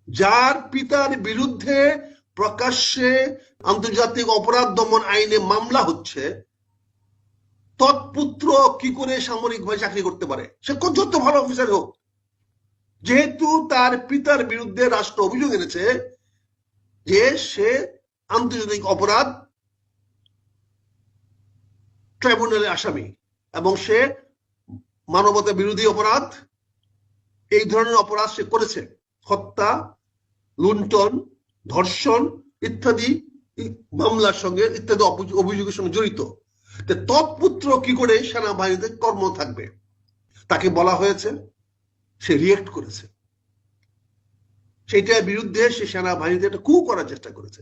যার পিতার বিরুদ্ধে প্রকাশ্যে আন্তর্জাতিক অপরাধ দমন আইনে মামলা হচ্ছে, তৎপুত্র কি করে সামরিক ভাবে চাকরি করতে পারে? সে যত ভালো অফিসার হোক, যেহেতু তার পিতার বিরুদ্ধে রাষ্ট্র অভিযোগ এনেছে যে সে আন্তর্জাতিক অপরাধ ট্রাইব্যুনালের আসামি এবং সে মানবতা বিরোধী অপরাধ, এই ধরনের অপরাধ সে করেছে, হত্যা, লুণ্ঠন, ধর্ষণ ইত্যাদি মামলার সঙ্গে, ইত্যাদি অভিযোগের সঙ্গে জড়িত। তৎপুত্র কি করে সেনাবাহিনীতে কর্ম থাকবে? তাকে বলা হয়েছে, সে রিয়েক্ট করেছে, সেটার বিরুদ্ধে সে সেনাবাহিনীতে একটা কু করার চেষ্টা করেছে,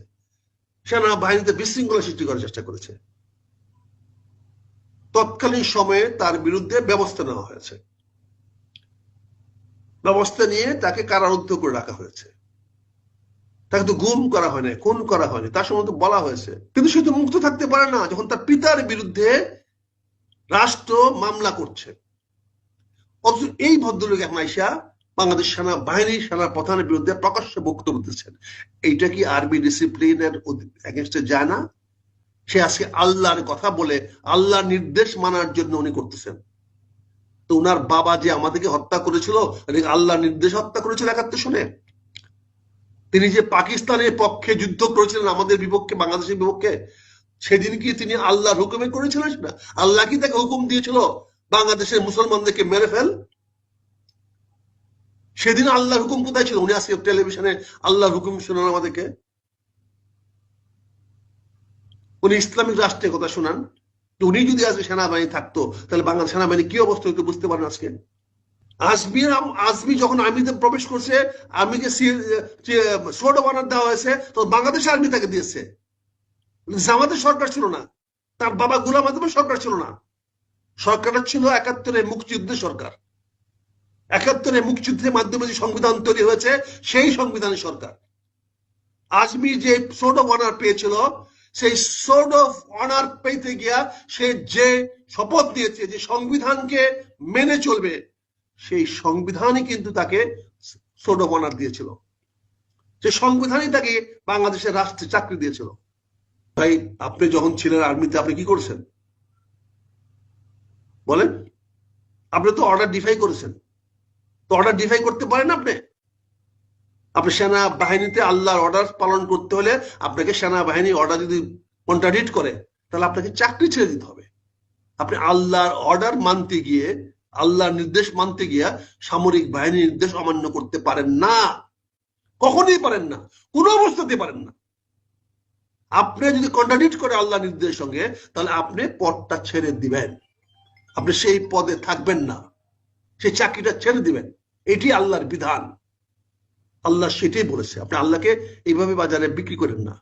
সেনাবাহিনীতে বিশৃঙ্খলা সৃষ্টি করার চেষ্টা করেছে। তৎকালীন সময়ে তার বিরুদ্ধে ব্যবস্থা নেওয়া হয়েছে, ব্যবস্থা নিয়ে তাকে কারারুদ্ধ করে রাখা হয়েছে। তাকে তো গুম করা হয়নি, খুন করা হয়নি, তার সম্বন্ধে বলা হয়েছে। কিন্তু সে তো মুক্ত থাকতে পারে না যখন তার পিতার বিরুদ্ধে রাষ্ট্র মামলা করছে। অথচ এই ভদ্রলোক এখন আইসা বাংলাদেশ সেনাবাহিনীর সেনা প্রধানের বিরুদ্ধে প্রকাশ্যে বক্তব্য দিচ্ছেন। এইটা কি আর্মি ডিসিপ্লিনের এগেনস্টে যায় না? সে আজকে আল্লাহর কথা বলে আল্লাহর নির্দেশ মানার জন্য উনি করতেছেন। তো উনার বাবা যে আমাদেরকে হত্যা করেছিল, আল্লাহর নির্দেশ হত্যা করেছিল ৭১ সনে। তিনি যে পাকিস্তানের পক্ষে যুদ্ধ করেছিলেন আমাদের বিপক্ষে, বাংলাদেশের বিপক্ষে, সেদিন কি তিনি আল্লাহর হুকুমে করেছিলেন? সেটা আল্লাহ কি তাকে হুকুম দিয়েছিল বাংলাদেশের মুসলমানদেরকে মেরে ফেল? সেদিন আল্লাহর হুকুম কোথায় ছিল? উনি আজকে টেলিভিশনে আল্লাহর হুকুম শোনান আমাদেরকে। উনি ইসলামিক রাষ্ট্রের কথা শোনান। উনি যদি আজকে সেনাবাহিনী থাকতো তাহলে বাংলাদেশ সেনাবাহিনী কি অবস্থা হইতো বুঝতে পারেন আজকে। আজমি যখন আর্মিতে প্রবেশ করছে, আর্মিকে সোর্ড অফ অনার দেওয়া হয়েছে, তো বাংলাদেশ আর্মি তাকে দিয়েছে। জামাতের সরকার ছিল না, তার বাবা গোলাম আজমের সরকার ছিল না, সরকারটা ছিল ৭১-এর মুক্তিযুদ্ধের সরকার। ৭১-এর মুক্তিযুদ্ধের মাধ্যমে যে সংবিধান তৈরি হয়েছে সেই সংবিধানের সরকার। আজমি যে সোর্ড অফ অনার পেয়েছিল, সেই সোর্ড অফ অনার পেতে গিয়া সে যে শপথ নিয়েছে যে সংবিধানকে মেনে চলবে, সেই সংবিধানই কিন্তু তাকে সোর্ড অফ অনার দিয়েছিল। যে সংবিধানই তাকে বাংলাদেশের রাষ্ট্রে চাকরি দিয়েছিল। ভাই, আপনি যখন ছিলেন আর্মিতে আপনি কি করছেন বলেন? আপনি তো অর্ডার ডিফাই করেছেন। তো অর্ডার ডিফাই করতে পারেন আপনি? আপনি সেনাবাহিনীতে আল্লাহর অর্ডার পালন করতে হলে আপনাকে সেনাবাহিনী অর্ডার যদি কন্ট্রাডিক্ট করে তাহলে আপনাকে চাকরি ছেড়ে দিতে হবে। আপনি আল্লাহর অর্ডার মানতে গিয়ে, আল্লাহর নির্দেশ মানতে গিয়া সামরিক বাহিনীর নির্দেশ অমান্য করতে পারেন না, কখনোই পারেন না, কোনো অবস্থাতে পারেন না। আপনি যদি কন্ট্রাডিক্ট করে আল্লাহর নির্দেশের সঙ্গে, তাহলে আপনি পদটা ছেড়ে দিবেন, আপনি সেই পদে থাকবেন না, সেই চাকরিটা ছেড়ে দিবেন। এটি আল্লাহর বিধান, আল্লাহ সেটাই বলেছে। আপনি আল্লাহকে এইভাবে বাজারে বিক্রি করেন না।